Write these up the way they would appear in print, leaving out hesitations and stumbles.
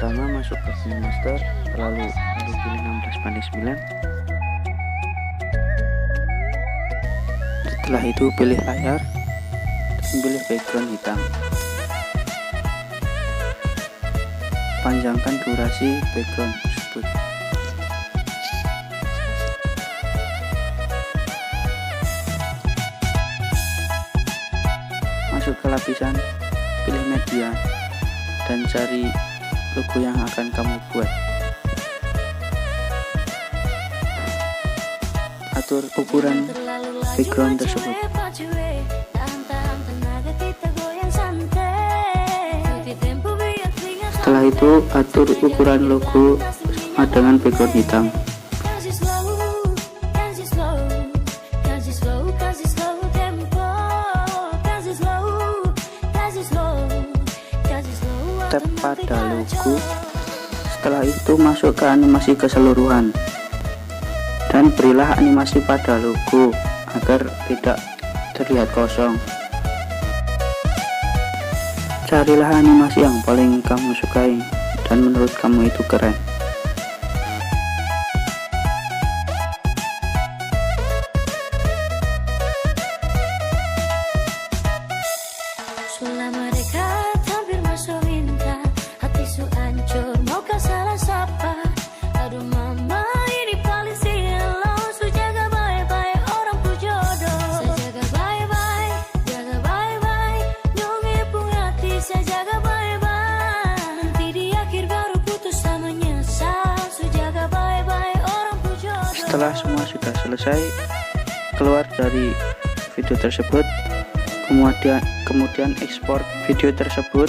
Pertama masuk ke master, lalu pilih 16:9. Setelah itu pilih layar dan pilih background hitam. Panjangkan durasi background tersebut. Masuk ke lapisan, pilih media dan cari logo yang akan kamu buat. Atur ukuran background tersebut. Setelah itu atur ukuran logo sama dengan background hitam. Tap pada logo. Setelah itu masuk ke animasi keseluruhan dan berilah animasi pada logo agar tidak terlihat kosong. Carilah animasi yang paling kamu sukai dan menurut kamu itu keren. Selama dekat hampir masuk minta, hati su hancur mau kau salah sapa. Aduh mama ini paling silau, su jaga bye-bye orang pu jodoh. Saya jaga bye-bye, jaga bye-bye, nyonge pun hati saya jaga bye-bye. Nanti di akhir baru putus sama nyesal, su jaga bye-bye orang pu jodoh. Setelah semua sudah selesai, keluar dari video tersebut, kemudian ekspor video tersebut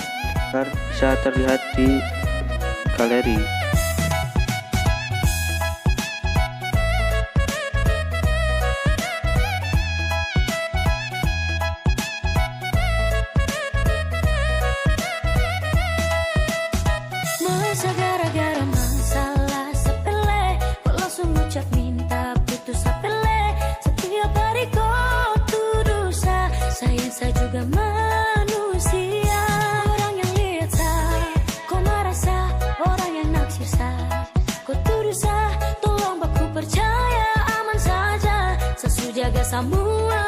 agar bisa terlihat di galeri. Masa gara-gara masalah sepele kok langsung ucap minta putus sepele. Setiap hari kau tuduh saya juga manusia. Orang yang lihat kau marah orang yang naksir kau tuduh tolong aku percaya aman saja. Saya jaga semua